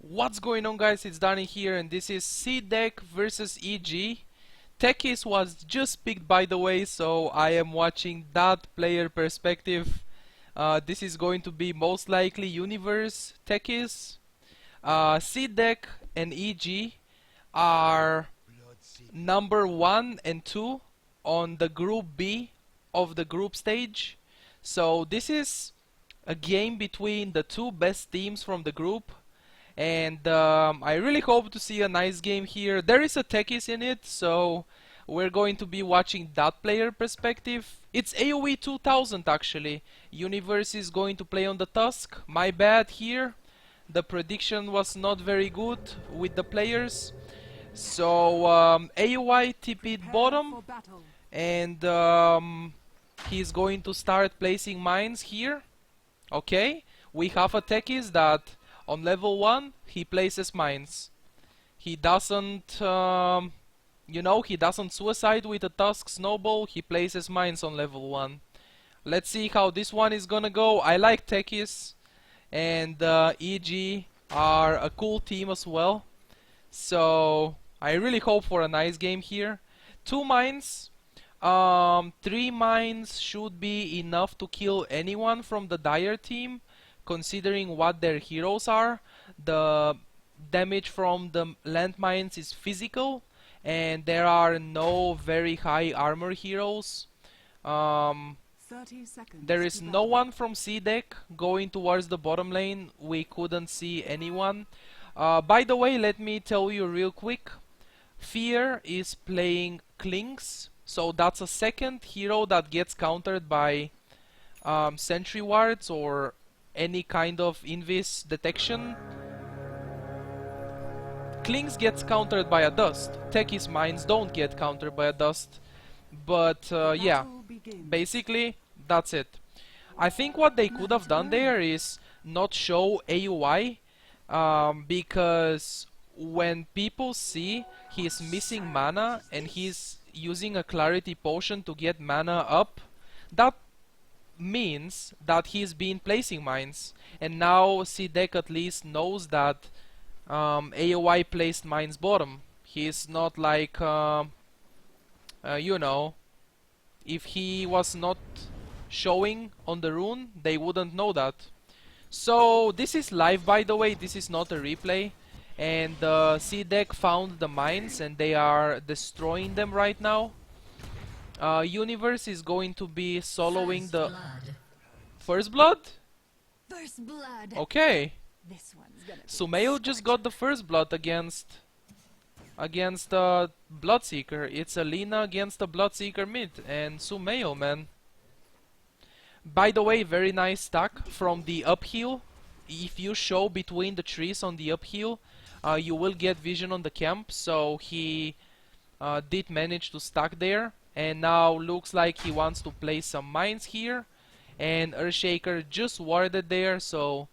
What's going on, guys? It's Danny here, and this is CDEC versus EG. Techies was just picked, by the way, so I am watching that player perspective. This is going to be most likely Universe Techies. CDEC and EG are number 1 and 2 on the Group B of the group stage. So this is a game between the two best teams from the group. And I really hope to see a nice game here. There is a Techies in it, so we're going to be watching that player perspective. It's AoE 2000 actually. Universe is going to play on the Tusk. My bad here. The prediction was not very good with the players. So AOI TP'd bottom, and he's going to start placing mines here. Okay, we have a Techies that on level 1 he places mines. He doesn't, he doesn't suicide with a Tusk Snowball, he places mines on level 1. Let's see how this one is gonna go. I like Techies, and EG are a cool team as well. So I really hope for a nice game here. 2 mines, 3 mines should be enough to kill anyone from the Dire team, considering what their heroes are. The damage from the landmines is physical, and there are no very high armor heroes. 30 seconds There is no one from CDEC going towards the bottom lane. We couldn't see anyone. By the way, let me tell you real quick. Fear is playing Klings, so that's a second hero that gets countered by sentry wards or any kind of invis detection. Klings gets countered by a dust. Techies mines don't get countered by a dust. But yeah, basically that's it. I think what they could have done there is not show AUI, because when people see he's missing mana and he's using a clarity potion to get mana up, that means that he's been placing mines, and now CDEC at least knows that AOI placed mines bottom. He's not like, if he was not showing on the rune, they wouldn't know that. So this is live, by the way, this is not a replay, and CDEC found the mines and they are destroying them right now. Universe is going to be soloing the First Blood? First blood. Okay. This one's gonna be Sumail just got the First Blood against Bloodseeker. It's Alina against the Bloodseeker mid, and Sumail, man. By the way, very nice stack from the uphill. If you show between the trees on the uphill, you will get vision on the camp, so he did manage to stack there. And now looks like he wants to place some mines here. And Earthshaker just warded there, so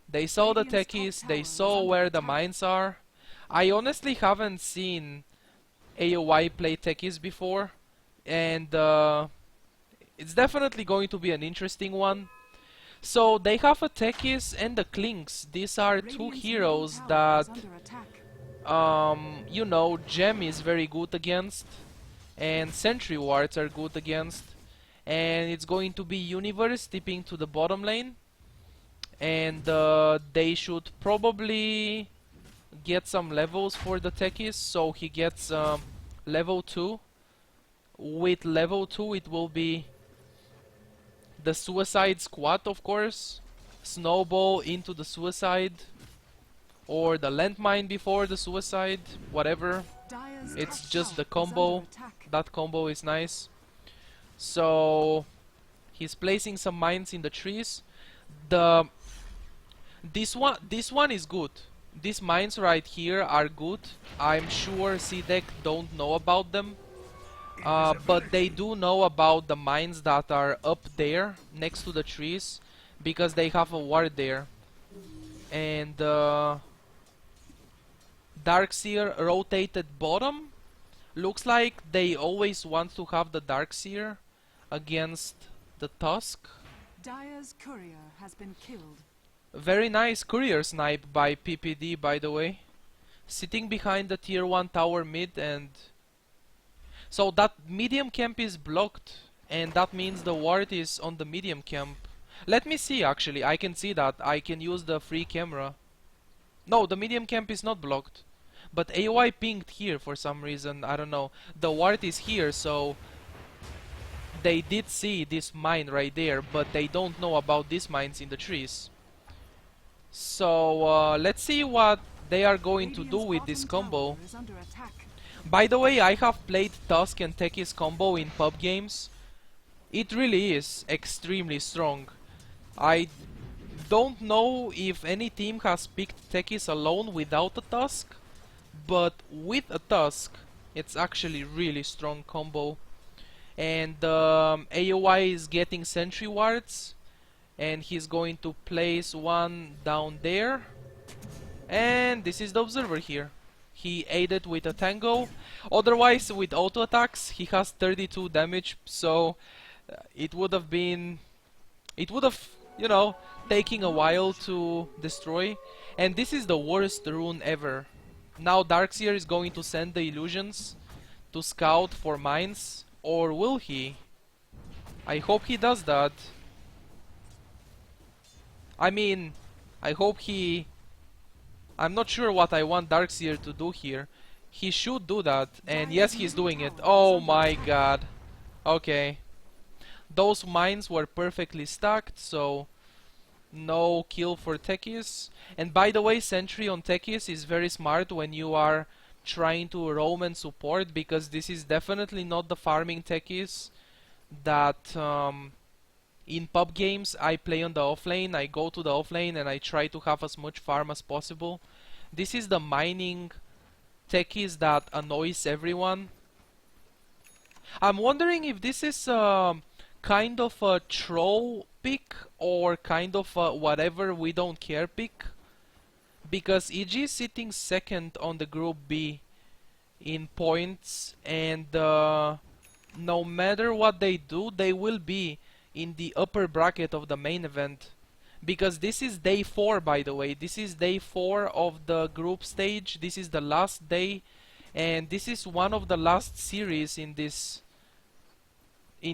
they saw the Techies, they saw where the mines are. I honestly haven't seen AOI play Techies before, and it's definitely going to be an interesting one. So they have a Techies and a Klings. These are two heroes that, Gem is very good against, and Sentry Wards are good against. And it's going to be Universe tipping to the bottom lane, and they should probably get some levels for the Techies, so he gets level 2. With level 2 it will be the Suicide Squad, of course. Snowball into the Suicide, or the Landmine before the Suicide, whatever. It's just the combo. That combo is nice. So he's placing some mines in the trees. This one is good. These mines right here are good. I'm sure CDEC don't know about them, but they do know about the mines that are up there next to the trees, because they have a ward there. And Darkseer rotated bottom. Looks like they always want to have the Darkseer against the Tusk. Dire's courier has been killed. Very nice courier snipe by PPD, by the way. Sitting behind the tier 1 tower mid, and so that medium camp is blocked, and that means the ward is on the medium camp. Let me see, actually, I can see that. I can use the free camera. No, the medium camp is not blocked. But AOI pinged here for some reason, I don't know. The ward is here, so they did see this mine right there, but they don't know about these mines in the trees. So let's see what they are going to do with this combo. By the way, I have played Tusk and Techies combo in pub games. It really is extremely strong. I don't know if any team has picked Techies alone without a Tusk, but with a Tusk, it's actually really strong combo. And AOI is getting sentry wards, and he's going to place one down there. And this is the observer here. He aided with a tango. Otherwise, with auto attacks, he has 32 damage, so it would have, you know, taking a while to destroy. And this is the worst rune ever. Now Darkseer is going to send the illusions to scout for mines, or will he? I hope he does that. I mean, I hope he... I'm not sure what I want Darkseer to do here. He should do that, and yes, he's doing it. Oh my god. Okay. Those mines were perfectly stacked, so no kill for Techies. And by the way, sentry on Techies is very smart when you are trying to roam and support, because this is definitely not the farming Techies that in pub games I play on the offlane. I go to the offlane and I try to have as much farm as possible. This is the mining Techies that annoys everyone. I'm wondering if this is kind of a troll pick or kind of a whatever we don't care pick, because EG is sitting second on the group B in points, and no matter what they do, they will be in the upper bracket of the main event, because this is day 4, by the way. This is day 4 of the group stage. This is the last day, and this is one of the last series in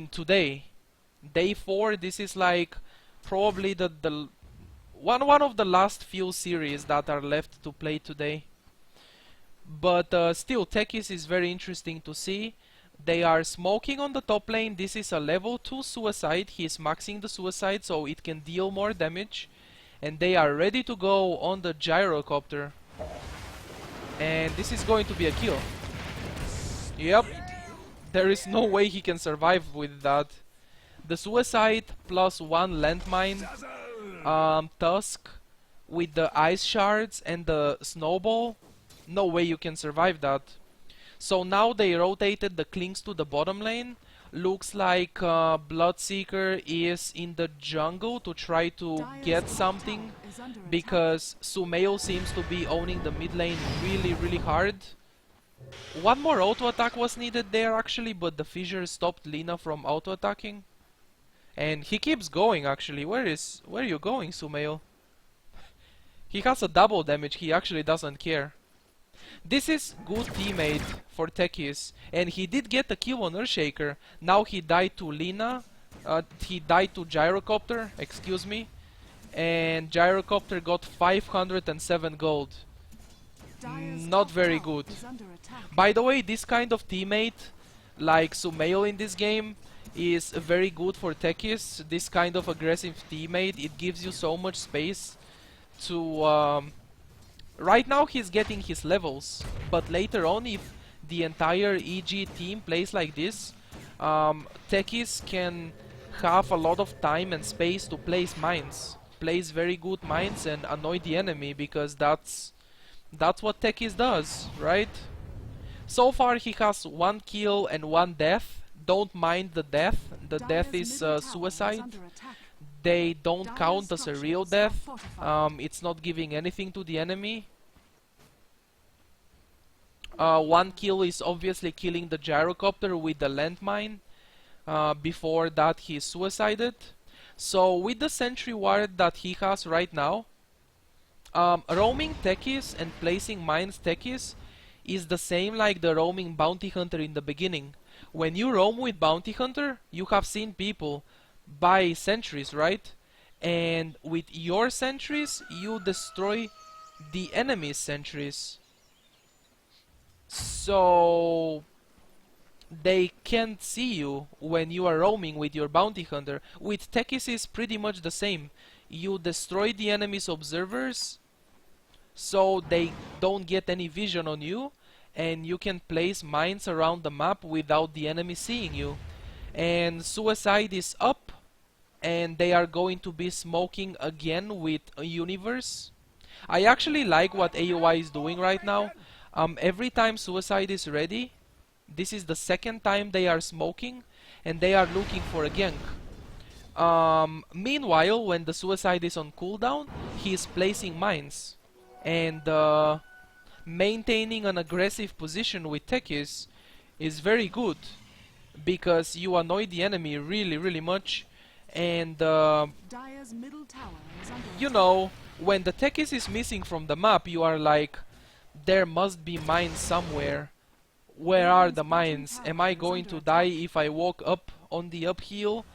today. Day 4, this is like probably the one of the last few series that are left to play today. But still, Techies is very interesting to see. They are smoking on the top lane. This is a level 2 suicide. He is maxing the suicide so it can deal more damage. And they are ready to go on the gyrocopter. And this is going to be a kill. Yep. There is no way he can survive with that. The suicide plus 1 landmine, Tusk with the ice shards and the snowball. No way you can survive that. So now they rotated the Klings to the bottom lane. Looks like Bloodseeker is in the jungle to try to get something, because Sumail seems to be owning the mid lane really hard. One more auto attack was needed there actually, but the fissure stopped Lina from auto attacking. And he keeps going actually. Where are you going, Sumail? He has a double damage, he actually doesn't care. This is good teammate for Techies, and he did get a kill on Earthshaker. Now he died to Lina, he died to Gyrocopter, excuse me, and Gyrocopter got 507 gold. Not very good. By the way, this kind of teammate, like Sumail in this game, is very good for Techies. This kind of aggressive teammate, it gives you so much space to... Right now he's getting his levels, but later on, if the entire EG team plays like this, Techies can have a lot of time and space to place mines. Plays very good mines and annoy the enemy, because that's what Techies does, right? So far he has 1 kill and 1 death. Don't mind the death. The death is suicide. They don't count as a real death. It's not giving anything to the enemy. 1 kill is obviously killing the gyrocopter with the landmine. Before that he suicided. So with the sentry ward that he has right now, Roaming Techies and placing mines Techies is the same like the roaming bounty hunter in the beginning. When you roam with bounty hunter, you have seen people buy sentries, right? And with your sentries, you destroy the enemy's sentries. So they can't see you when you are roaming with your bounty hunter. With Techies is pretty much the same. You destroy the enemy's observers so they don't get any vision on you, and you can place mines around the map without the enemy seeing you. And suicide is up, and they are going to be smoking again with a universe. I actually like what AOI is doing right now. Every time suicide is ready, this is the second time they are smoking, and they are looking for a gank. Meanwhile, when the suicide is on cooldown, he is placing mines. And maintaining an aggressive position with Techies is very good, because you annoy the enemy really much. And Dire's middle tower is under you attack. know, when the Techies is missing from the map, you are like, there must be mines somewhere. Where are the mines? Am I going to die if I walk up on the uphill?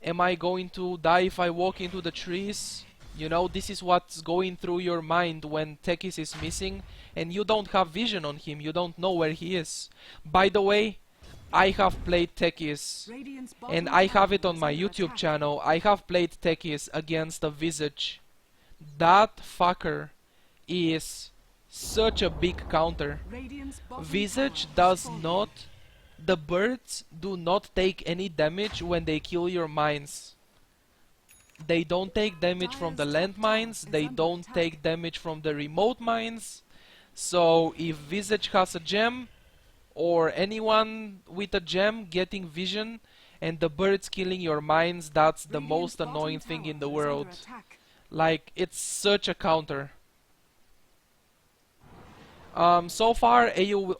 Am I going to die if I walk into the trees? You know, this is what's going through your mind when Techies is missing and you don't have vision on him, you don't know where he is. By the way, I have played Techies, Radiant's and bottom I have tower it on is my under YouTube attack. channel. I have played Techies against a Visage. That fucker is such a big counter. Radiant's bottom Visage tower does has fallen. not... The birds do not take any damage when they kill your mines. They don't take damage from the Dire's top landmines, tower is they under don't attack. take damage from the remote mines. So if Visage has a gem, or anyone with a gem getting vision, and the birds killing your mines, that's the Radiant's most bottom annoying thing tower in the is world. under attack. Like, it's such a counter. So far, AU...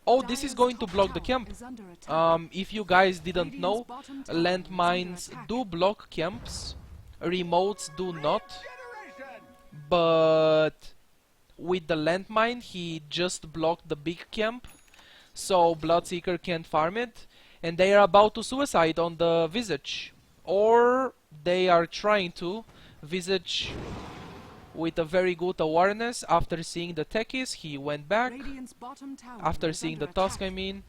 Oh, this is Dire's going to top block the tower camp. is under attack. If you guys didn't Radiant's know, bottom tower is under landmines attack. do block camps. Remotes do not. But with the landmine, he just blocked the big camp, so Bloodseeker can't farm it, and they are about to suicide on the Visage. Or they are trying to. Visage, with a very good awareness, after seeing the Techies, he went back. Radiant's bottom tower After is seeing under the Tusk, attack. I mean.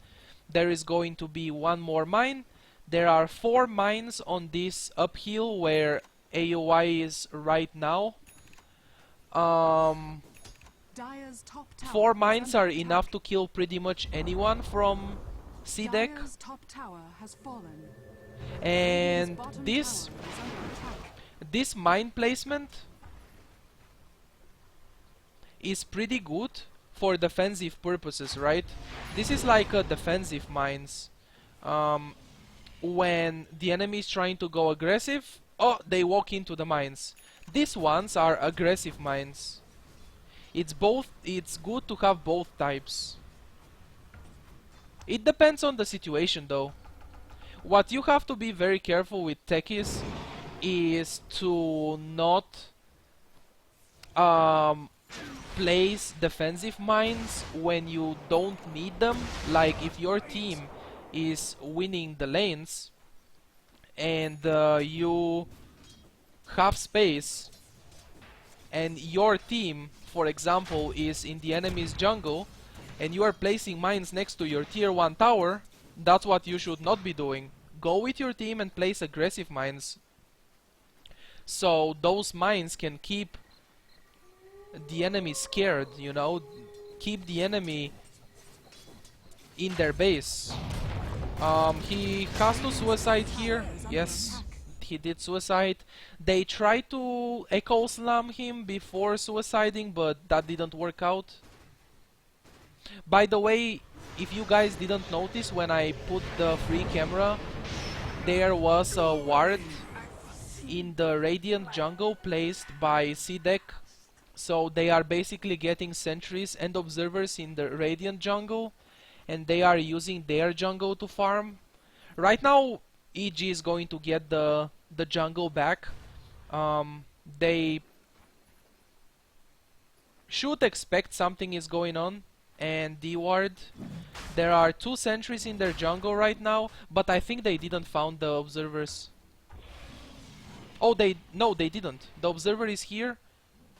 There is going to be one more mine. There are 4 mines on this uphill where AOI is right now. Dire's top tower 4 is mines under are attack. enough to kill pretty much anyone from CDEC. Dire's top tower has fallen. Radiant's And bottom this tower is under attack. this mine placement is pretty good for defensive purposes, right? This is like a defensive mines. When the enemy is trying to go aggressive, oh, they walk into the mines. These ones are aggressive mines. It's good to have both types. It depends on the situation though. What you have to be very careful with Techies is to not place defensive mines when you don't need them. Like if your team is winning the lanes and you have space, and your team, for example, is in the enemy's jungle, and you are placing mines next to your tier 1 tower, that's what you should not be doing. Go with your team and place aggressive mines, so those mines can keep the enemy scared, you know, keep the enemy in their base. He has to suicide here. Yes, he did suicide. They tried to echo slam him before suiciding, but that didn't work out. By the way, if you guys didn't notice, when I put the free camera, there was a ward in the Radiant jungle placed by CDEC. So they are basically getting sentries and observers in the Radiant jungle, and they are using their jungle to farm. Right now, EG is going to get the jungle back. They should expect something is going on. And D-Ward, there are 2 sentries in their jungle right now, but I think they didn't found the observers. Oh, no, they didn't. The observer is here,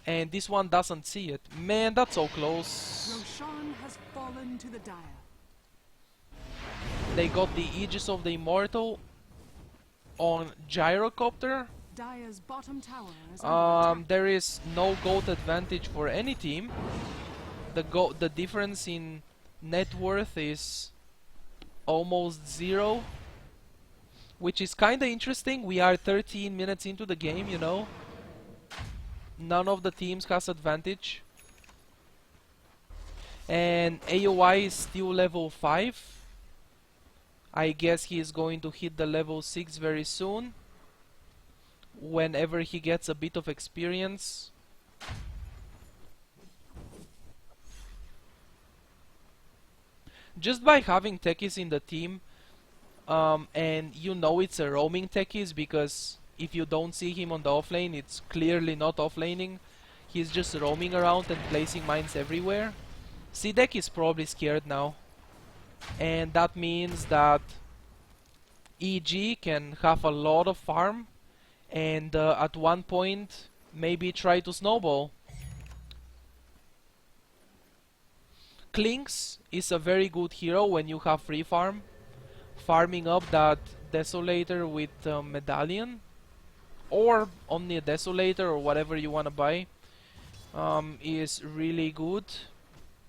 and this one doesn't see it. Man, that's so close. Roshan has fallen to the Dire. They got the Aegis of the Immortal on Gyrocopter. Dire's bottom tower is under attack. There is no gold advantage for any team. The difference in net worth is almost 0, which is kinda interesting. We are 13 minutes into the game, you know. None of the teams has advantage. And AOI is still level 5. I guess he is going to hit the level 6 very soon, whenever he gets a bit of experience. Just by having Techies in the team, and you know it's a roaming Techies, because if you don't see him on the offlane, it's clearly not offlaning. He's just roaming around and placing mines everywhere. CDEC is probably scared now, and that means that EG can have a lot of farm, and at one point maybe try to snowball. Klinks is a very good hero when you have free farm. Farming up that Desolator with Medallion, or Omni Desolator, or whatever you wanna buy, is really good,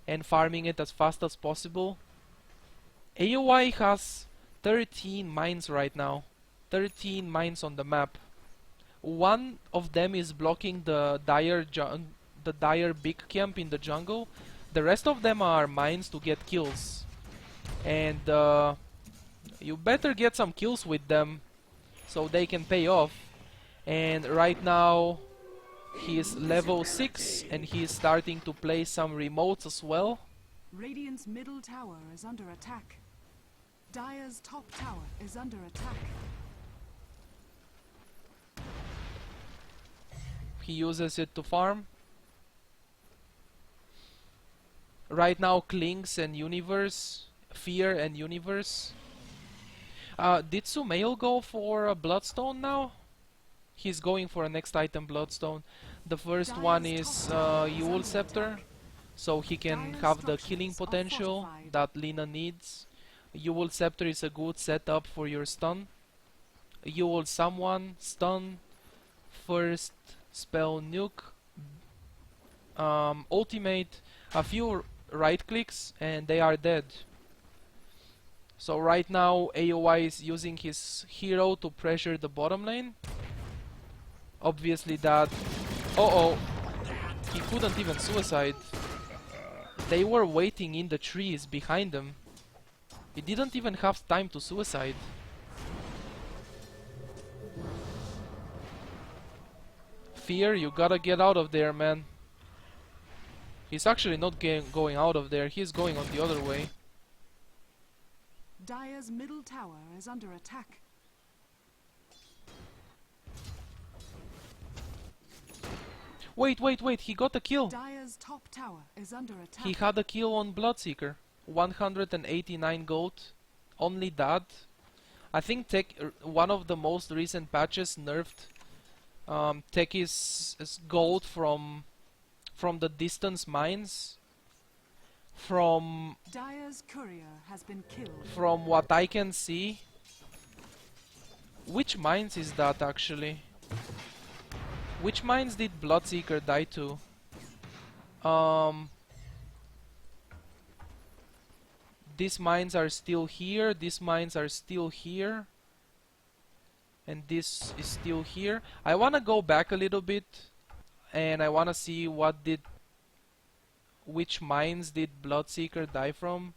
and farming it as fast as possible. AOI has 13 mines right now. 13 mines on the map. One of them is blocking the dire big camp in the jungle. The rest of them are mines to get kills. And you better get some kills with them so they can pay off. And right now he is level 6, and he is starting to play some remotes as well. Radiant's middle tower is under attack. Dire's top tower is under attack. He uses it to farm. Right now Klinks and Universe, Fear and Universe. Did Sumail go for a Bloodstone now? He's going for a next item Bloodstone. The first one is Yule Scepter, so he can have the killing potential that Lina needs. Yule Scepter is a good setup for your stun. Yule someone, stun, first spell nuke, ultimate, a few right clicks, and they are dead. So right now AOI is using his hero to pressure the bottom lane. Obviously that... Uh-oh! He couldn't even suicide. They were waiting in the trees behind them. He didn't even have time to suicide. Fear, you gotta get out of there, man. He's actually not going out of there, he's going on the other way. Dire's middle tower is under attack. Wait, he got a kill! Dire's top tower is under attack. He had a kill on Bloodseeker. 189 gold. Only that. I think one of the most recent patches nerfed Techies' gold from the distance mines. Dire's courier has been killed. From what I can see. Which mines is that actually? Which mines did Bloodseeker die to? These mines are still here, these mines are still here, and this is still here. I wanna go back a little bit, and I wanna see which mines did Bloodseeker die from.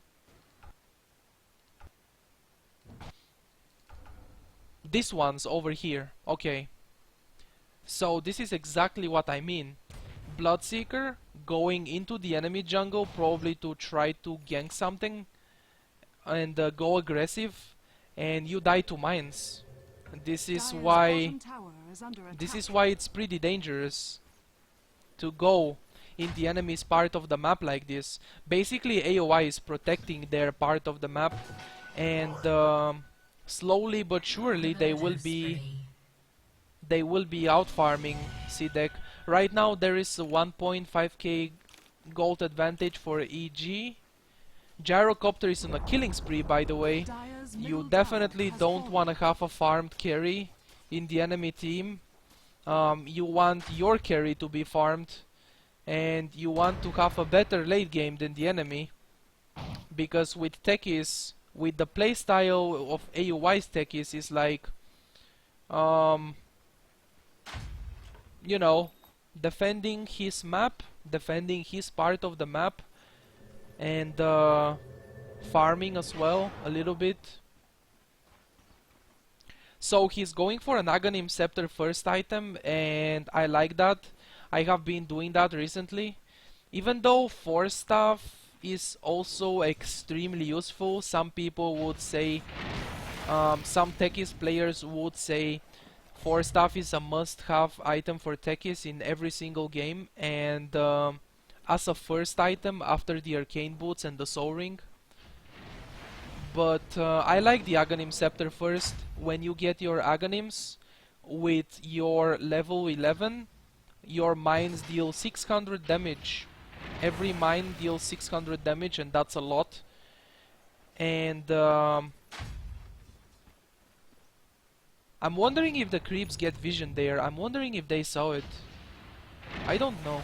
This one's over here, okay. So this is exactly what I mean. Bloodseeker going into the enemy jungle probably to try to gank something and go aggressive, and you die to mines. This is why it's pretty dangerous to go. in the enemy's part of the map like this. Basically, AOI is protecting their part of the map, and slowly but surely they will be out farming CDEC. Right now there is a 1.5k gold advantage for EG. Gyrocopter is on a killing spree, by the way. Dire's You middle definitely tower has don't fallen. want to have a farmed carry in the enemy team. You want your carry to be farmed, and you want to have a better late game than the enemy. Because with Techies, with the playstyle of AUY's Techies is like, you know, defending his map, defending his part of the map, and farming as well a little bit. So he's going for an Aghanim Scepter first item, and I like that. I have been doing that recently. Even though Force Staff is also extremely useful, some people would say, some Techies players would say, Force Staff is a must-have item for Techies in every single game, and as a first item after the Arcane Boots and the Soul Ring. But I like the Aghanim Scepter first. When you get your Aghanims with your level 11, your mines deal 600 damage. Every mine deals 600 damage, and that's a lot. And I'm wondering if the creeps get vision there. I'm wondering if they saw it. I don't know.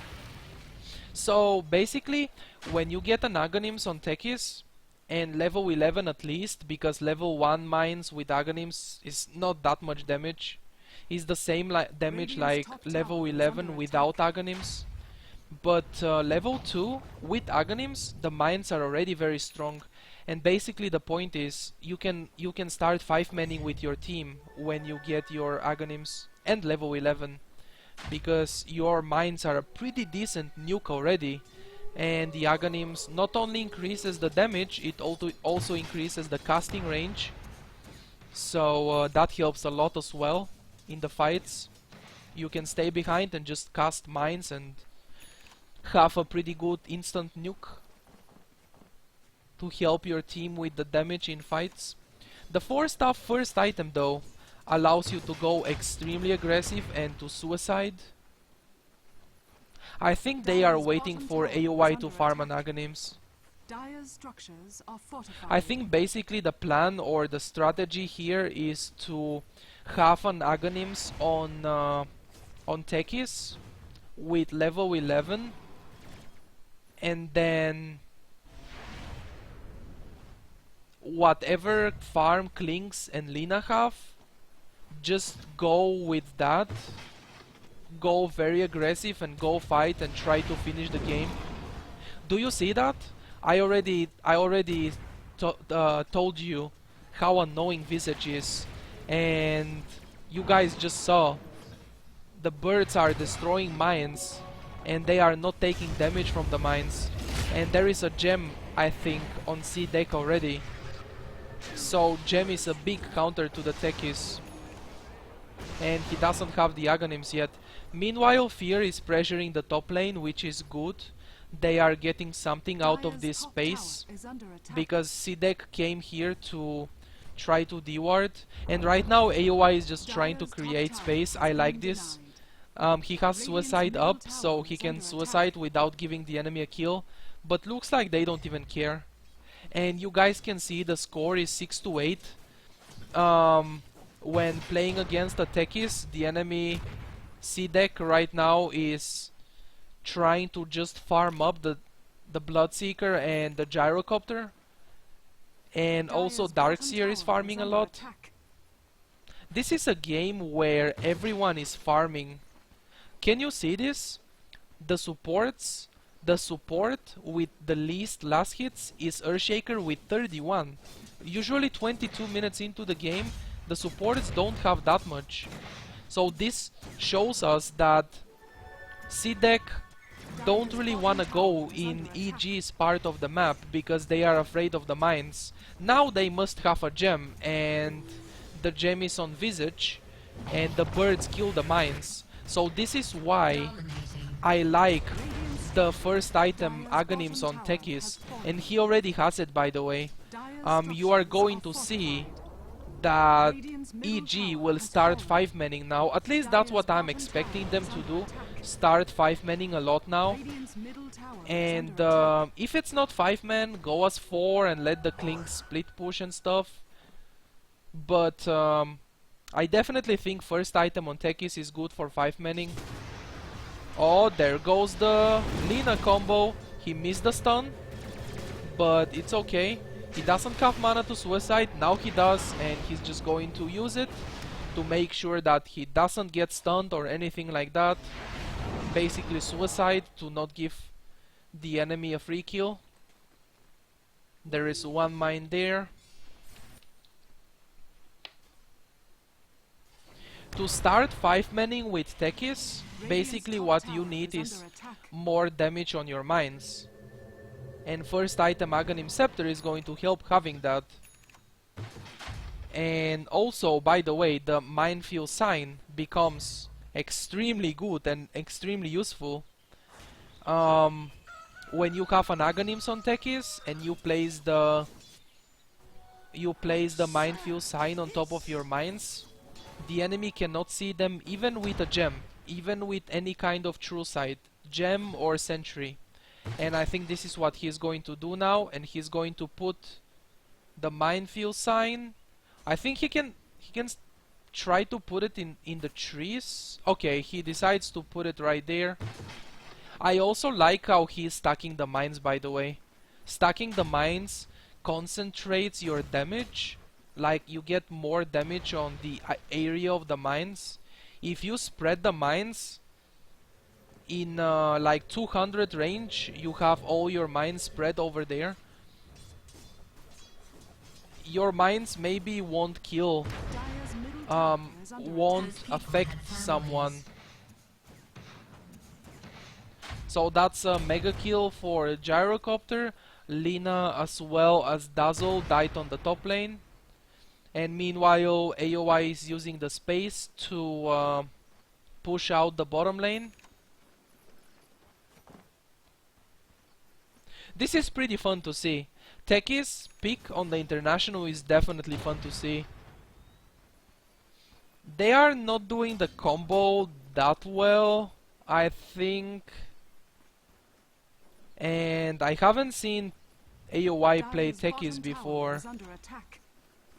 So basically, when you get an Aghanims on Techies, and level 11 at least, because level 1 mines with Aghanims is not that much damage. It's the same damage like level 11 without Aghanims. But level 2 with Aghanims, the mines are already very strong. And basically the point is, you can start 5-manning with your team when you get your Aghanims and level 11. Because your mines are a pretty decent nuke already. And the Aghanims not only increases the damage, it also increases the casting range. So that helps a lot as well in the fights. You can stay behind and just cast mines and have a pretty good instant nuke to help your team with the damage in fights. The Force Staff first item though allows you to go extremely aggressive and to suicide. I think they are waiting for AOI to farm an Aghanims. Dire's structures are fortified. I think basically the plan or the strategy here is to have an Aghanims on Techies with level 11, and then whatever farm Klings and Lina have, just go with that. Go very aggressive and go fight and try to finish the game. Do you see that? I already told you how annoying Visage is, and you guys just saw the birds are destroying mines and they are not taking damage from the mines, and there is a gem I think on CDEC already. So gem is a big counter to the Techies, and he doesn't have the Aghanims yet. Meanwhile, Fear is pressuring the top lane, which is good. They are getting something out of this space, because CDEC came here to try to deward, and right now AOI is just trying to create space. I like this. He has suicide up, so he can suicide without giving the enemy a kill, but looks like they don't even care. And you guys can see the score is 6-8. When playing against the Techies, the enemy CDEC right now is trying to just farm up the Bloodseeker and the Gyrocopter, and also Darkseer is farming a lot. This is a game where everyone is farming. Can you see this? The support with the least last hits is Earthshaker with 31. Usually 22 minutes into the game, the supports don't have that much. So this shows us that CDEC don't really wanna go in EG's part of the map because they are afraid of the mines. Now they must have a gem, and the gem is on Visage, and the birds kill the mines. So this is why I like the first item Dire's Aghanims bottom on tower Techies, has fallen. and he already has it, by the way. Dire's You are structures going to see that Radiant's middle EG tower will has start fallen. 5-manning now. At least that's Dire's what I'm bottom expecting tower them is to under do. attack. Start 5-manning a lot now. Radiant's middle tower is And under attack. if it's not 5-man, go as 4 and let the Klink split push and stuff. But I definitely think first item on Techies is good for 5-manning. Oh, there goes the Lina combo. He missed the stun, but it's okay. He doesn't have mana to suicide, now he does, and he's just going to use it to make sure that he doesn't get stunned or anything like that. Basically suicide to not give the enemy a free kill. There is one mine there. To start 5-manning with Techies, basically what you need is more damage on your mines. And first item Aghanim Scepter is going to help having that. And also, by the way, the Minefield sign becomes extremely good and extremely useful. When you have an Aghanims on Techies and you place the Minefield sign on top of your mines, the enemy cannot see them even with a gem, even with any kind of true sight, gem or sentry. And I think this is what he's going to do now, and he's going to put the Minefield sign. I think he can try to put it in the trees. Okay, he decides to put it right there. I also like how he's stacking the mines, by the way. Stacking the mines concentrates your damage. Like, you get more damage on the area of the mines. If you spread the mines in like 200 range, you have all your mines spread over there. Your mines maybe won't kill, won't affect someone. So that's a mega kill for Gyrocopter. Lina as well as Dazzle died on the top lane. And meanwhile, AOI is using the space to push out the bottom lane. This is pretty fun to see. Techies pick on the international is definitely fun to see. They are not doing the combo that well, I think. And I haven't seen AOI play Techies before.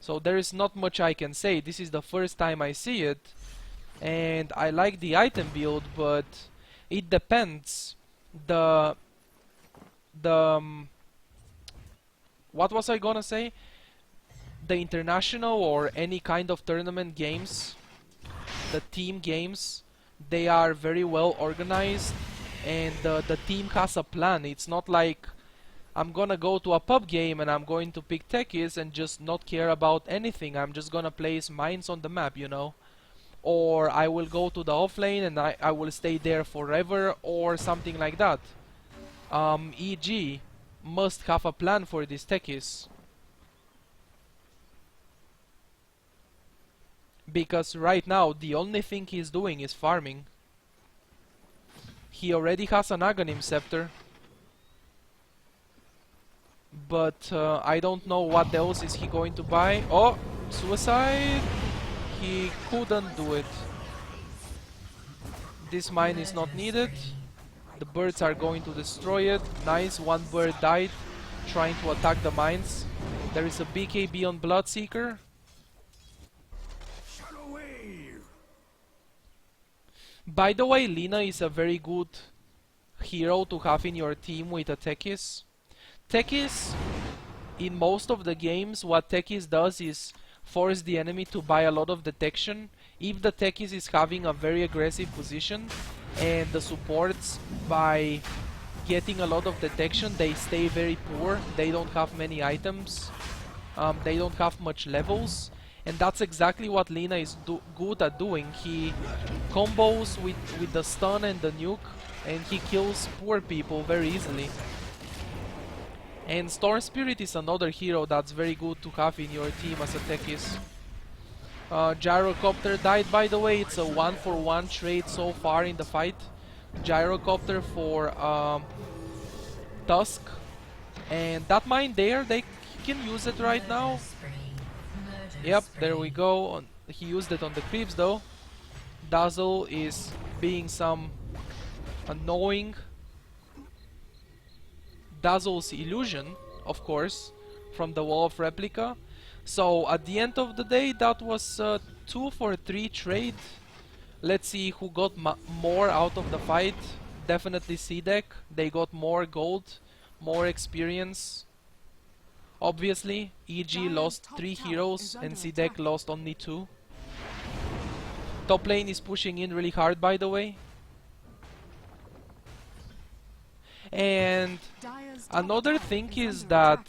So there is not much I can say. This is the first time I see it. And I like the item build, but it depends. What was I gonna say? The international or any kind of tournament games, the team games, they are very well organized, and the team has a plan. It's not like I'm gonna go to a pub game and I'm going to pick Techies and just not care about anything. I'm just gonna place mines on the map, you know. Or I will go to the offlane and I will stay there forever, or something like that. EG must have a plan for these Techies. Because right now the only thing he's doing is farming. He already has an Aghanim Scepter. But I don't know what else is he going to buy. Oh, suicide! He couldn't do it. This mine is not needed. The birds are going to destroy it. Nice, one bird died trying to attack the mines. There is a BKB on Bloodseeker. By the way, Lina is a very good hero to have in your team with a Techies. Techies, in most of the games, what Techies does is force the enemy to buy a lot of detection. If the Techies is having a very aggressive position and the supports, by getting a lot of detection, they stay very poor. They don't have many items. They don't have much levels. And that's exactly what Lina is good at doing. He combos with the stun and the nuke, and he kills poor people very easily. And Storm Spirit is another hero that's very good to have in your team as a Techies. Gyrocopter died, by the way. It's a 1-for-1 trade so far in the fight. gyrocopter for Tusk, and that mine there, they can use it right now. Yep, there we go. He used it on the creeps though. Dazzle is being some annoying. Dazzle's illusion, of course, from the wall of replica. So at the end of the day, that was a 2 for 3 trade. Let's see who got more out of the fight. Definitely CDEC. They got more gold, more experience. Obviously, EG lost 3 heroes and CDEC lost only 2. Top lane is pushing in really hard, by the way. And another thing is that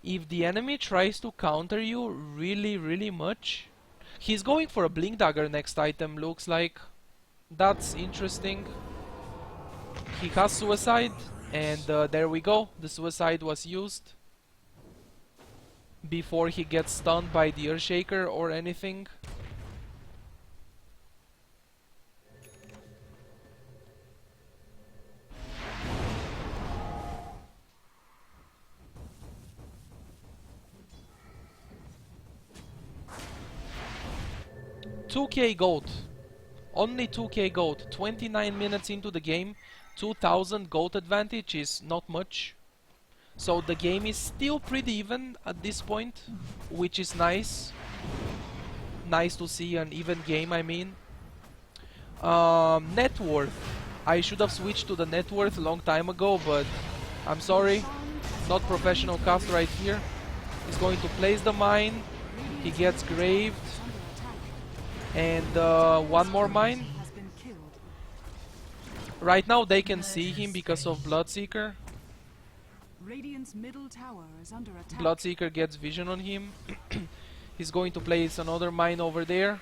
if the enemy tries to counter you really much, he's going for a blink dagger next item, looks like. That's interesting. He has suicide, and there we go. The suicide was used before he gets stunned by the Earthshaker or anything. $2k gold. Only 2k gold. 29 minutes into the game. 2000 gold advantage is not much. So the game is still pretty even at this point, which is nice. Nice to see an even game, I mean. Net worth. I should have switched to the net worth a long time ago, but I'm sorry. Not professional cast right here. He's going to place the mine. He gets graved. And one more mine. Right now they can see him because of Bloodseeker. Radiant's middle tower is under attack. Bloodseeker gets vision on him. He's going to place another mine over there.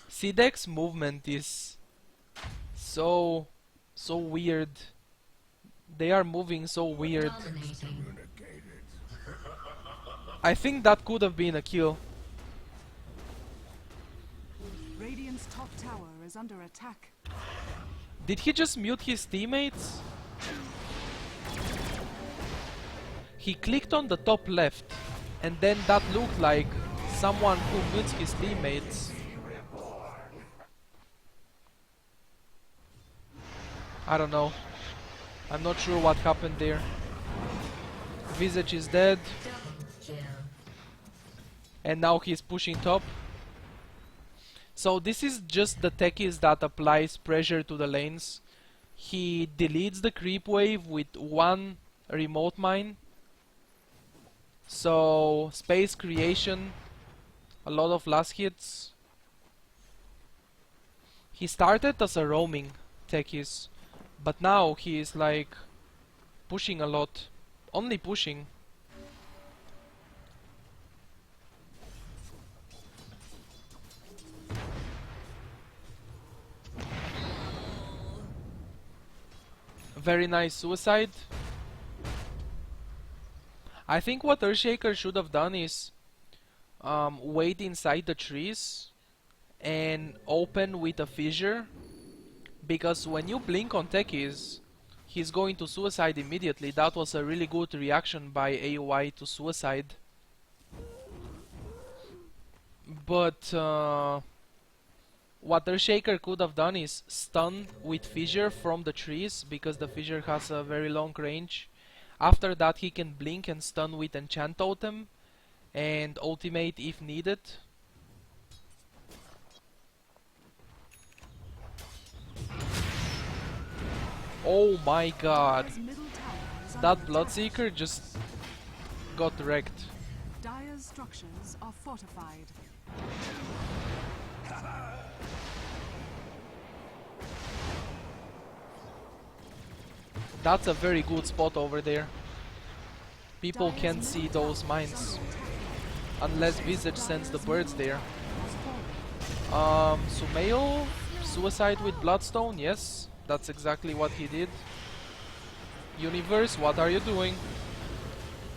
CDEC's movement is so weird. They are moving so weird. I think that could have been a kill. Radiant's top tower is under attack. Did he just mute his teammates? He clicked on the top left, and then that looked like someone who mutes his teammates. I don't know. I'm not sure what happened there. Visage is dead. And now he's pushing top. So this is just the Techies that applies pressure to the lanes. He deletes the creep wave with one remote mine. So space creation, a lot of last hits. He started as a roaming Techies, but now he is like pushing a lot, only pushing. Very nice suicide. I think what Earthshaker should have done is wait inside the trees and open with a fissure, because when you blink on Techies, he's going to suicide immediately. That was a really good reaction by AOI to suicide. But what Earthshaker could have done is stun with fissure from the trees, because the fissure has a very long range. After that he can blink and stun with enchant totem and ultimate if needed. Oh my god, that Bloodseeker just got wrecked. Dire's structures are fortified. That's a very good spot over there. People can't see those mines unless Visage sends the birds there. Sumail, suicide with Bloodstone, yes, that's exactly what he did. Universe, what are you doing?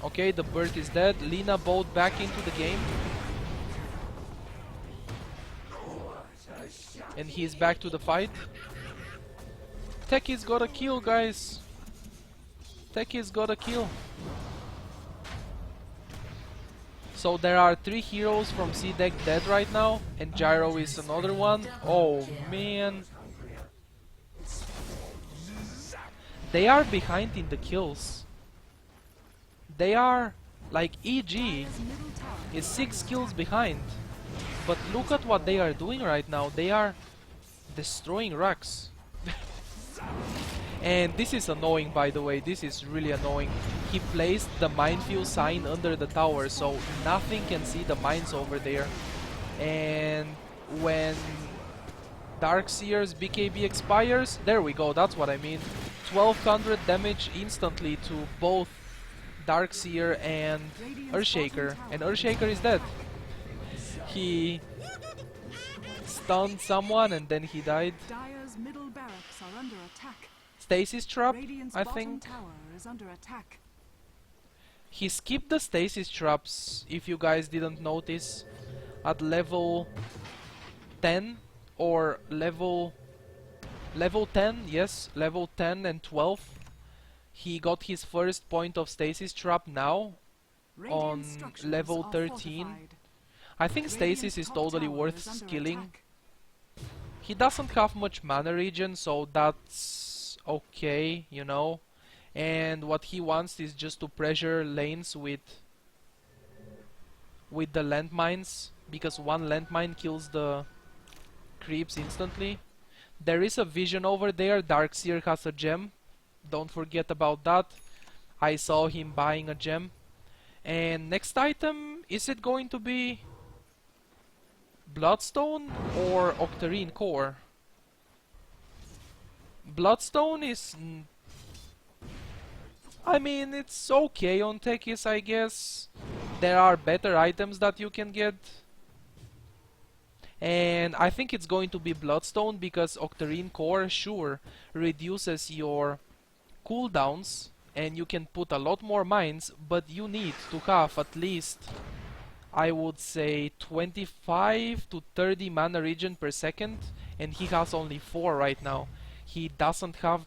Okay, the bird is dead. Lina bowed back into the game. And he's back to the fight. Techies got a kill, guys. Techies got a kill. So there are 3 heroes from CDEC dead right now, and Gyro is another one. Oh man. They are behind in the kills. They are like EG is 6 kills behind. But look at what they are doing right now. They are destroying racks. And this is annoying, by the way. This is really annoying. He placed the minefield sign under the tower, so nothing can see the mines over there. And when Darkseer's BKB expires, there we go, that's what I mean. 1200 damage instantly to both Darkseer and Earthshaker. And Earthshaker is dead. He stunned someone and then he died. Dire's middle barracks are under attack. Stasis trap, Radiant's I bottom think. tower is under attack. He skipped the stasis traps, if you guys didn't notice, at level 10 or level 10, yes, level 10 and 12. He got his first point of stasis trap now on level 13. I think stasis is totally worth skilling. He doesn't have much mana regen, so that's okay, you know. And what he wants is just to pressure lanes with the landmines, because one landmine kills the creeps instantly. There is a vision over there. Darkseer has a gem. Don't forget about that. I saw him buying a gem. And next item, is it going to be Bloodstone or Octarine Core? Bloodstone is... I mean, it's okay on Techies, I guess. There are better items that you can get. And I think it's going to be Bloodstone because Octarine Core, sure, reduces your cooldowns and you can put a lot more mines, but you need to have at least, I would say, 25 to 30 mana regen per second, and he has only 4 right now. He doesn't have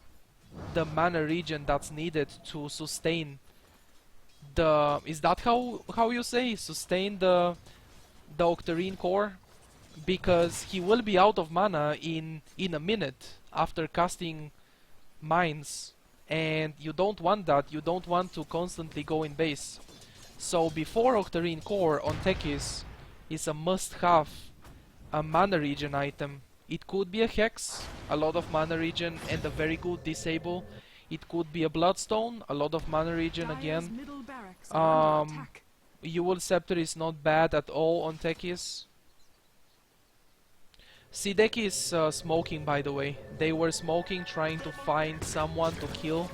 the mana regen that's needed to sustain the... Is that how you say? Sustain the Octarine Core? Because he will be out of mana in a minute after casting mines, and you don't want that. You don't want to constantly go in base. So before Octarine Core on Techies is a must-have, a mana regen item. It could be a Hex, a lot of mana regen and a very good disable. It could be a Bloodstone, a lot of mana regen again. Ewell Scepter is not bad at all on Techies. CDEC is smoking, by the way. They were smoking, trying to find someone to kill,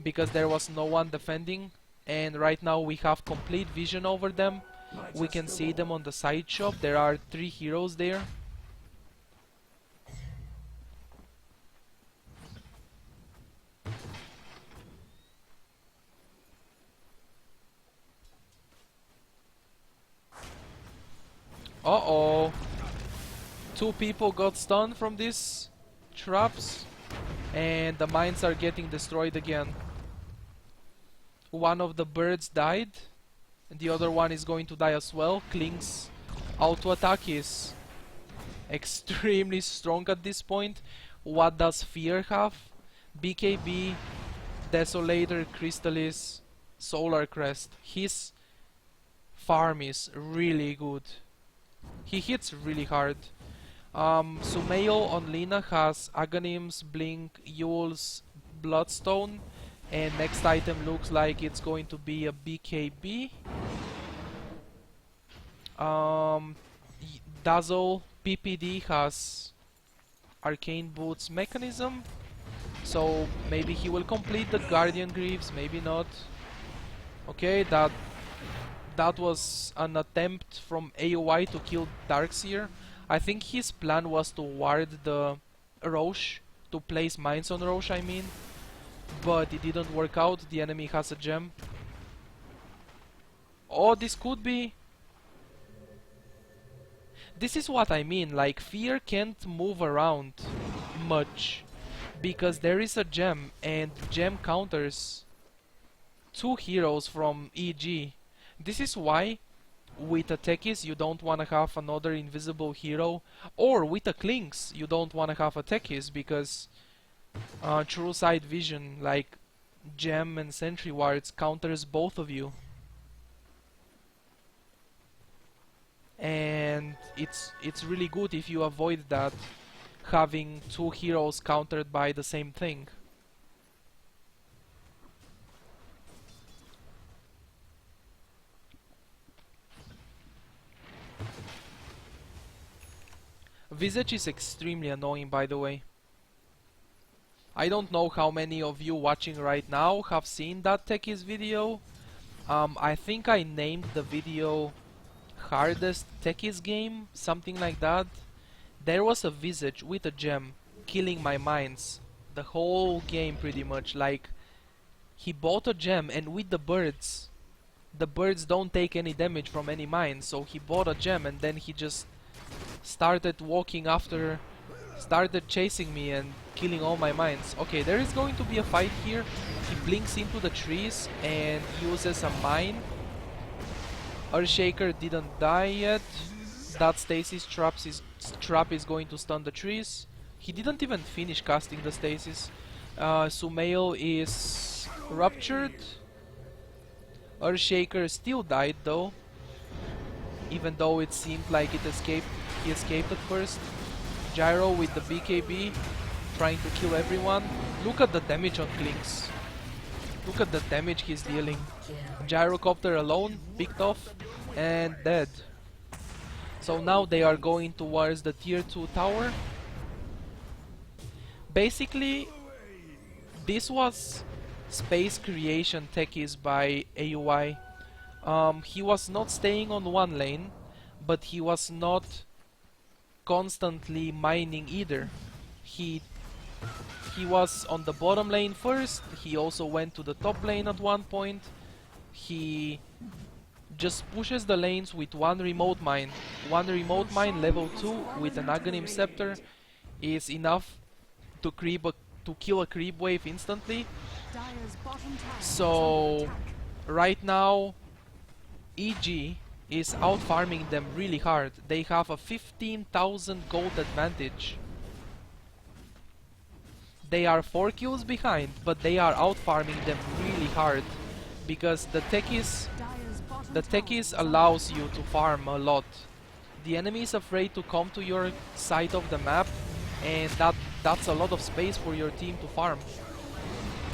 because there was no one defending. And right now we have complete vision over them. We can see them on the side shop. There are 3 heroes there. Uh-oh. 2 people got stunned from these traps, and the mines are getting destroyed again. One of the birds died, and the other one is going to die as well. Klink's auto attack is extremely strong at this point. What does Fear have? BKB, Desolator, Crystallis, Solar Crest. His farm is really good. He hits really hard. Sumail on Lina has Aghanim's Blink, Ewell's Bloodstone, and next item looks like it's going to be a BKB. Dazzle PPD has Arcane Boots Mechanism, so maybe he will complete the Guardian Greaves, maybe not. Okay, that was an attempt from AOI to kill Darkseer. I think his plan was to ward the Roche, to place mines on Roche, I mean. But it didn't work out. The enemy has a gem. Oh, this could be... This is what I mean, like Fear can't move around much because there is a gem and gem counters two heroes from EG. This is why with a Techies you don't want to have another invisible hero, or with a Clinks you don't want to have a Techies because True Sight Vision like Gem and Sentry Wards counters both of you. And it's really good if you avoid that, having two heroes countered by the same thing. Visage is extremely annoying, by the way. I don't know how many of you watching right now have seen that Techies video. I think I named the video hardest Techies game, something like that. There was a Visage with a gem killing my mines the whole game pretty much. Like, he bought a gem, and with the birds don't take any damage from any mine, so he bought a gem and then he just started walking after, started chasing me and killing all my mines. Okay, there is going to be a fight here. He blinks into the trees and uses a mine. Earthshaker didn't die yet. That Stasis trap is going to stun the trees. He didn't even finish casting the Stasis. Sumail is ruptured. Earthshaker still died though, even though it seemed like he escaped at first. Gyro with the BKB, trying to kill everyone. Look at the damage on Clinks. Look at the damage he's dealing. Gyrocopter alone, picked off, and dead. So now they are going towards the tier 2 tower. Basically, this was space creation Techies by AUI. He was not staying on one lane, but he was not constantly mining either. He was on the bottom lane first, he also went to the top lane at one point. He just pushes the lanes with one remote mine. One remote mine level 2 with an Aghanim Scepter is enough to kill a creep wave instantly. So right now EG is out farming them really hard. They have a 15,000 gold advantage. They are 4 kills behind, but they are out farming them really hard because the Techies allows you to farm a lot. The enemy is afraid to come to your side of the map, and that's a lot of space for your team to farm.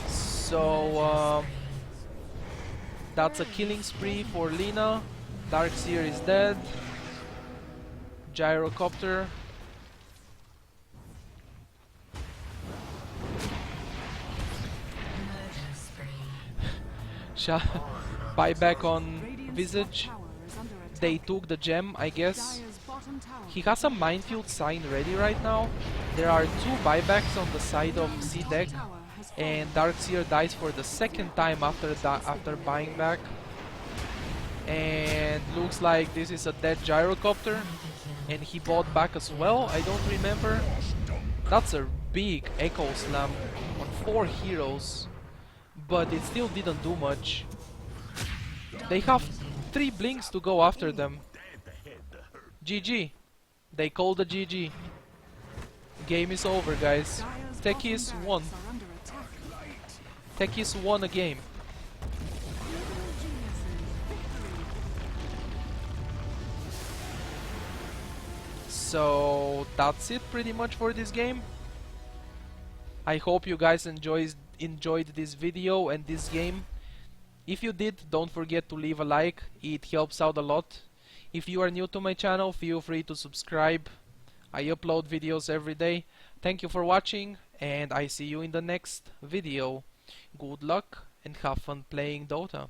So that's a killing spree for Lina. Darkseer is dead. Gyrocopter. Buyback on Visage. They took the gem, I guess. He has a minefield sign ready right now. There are 2 buybacks on the side of CDEC, and Darkseer dies for the second time after buying back. And looks like this is a dead Gyrocopter, and he bought back as well. I don't remember. That's a big Echo Slam on 4 heroes, but it still didn't do much. They have 3 blinks to go after them. GG. They called the GG. Game is over, guys. Techies won. Techies won a game. So that's it pretty much for this game. I hope you guys enjoyed this video and this game. If you did, don't forget to leave a like, it helps out a lot. If you are new to my channel, feel free to subscribe. I upload videos every day. Thank you for watching, and I see you in the next video. Good luck and have fun playing Dota.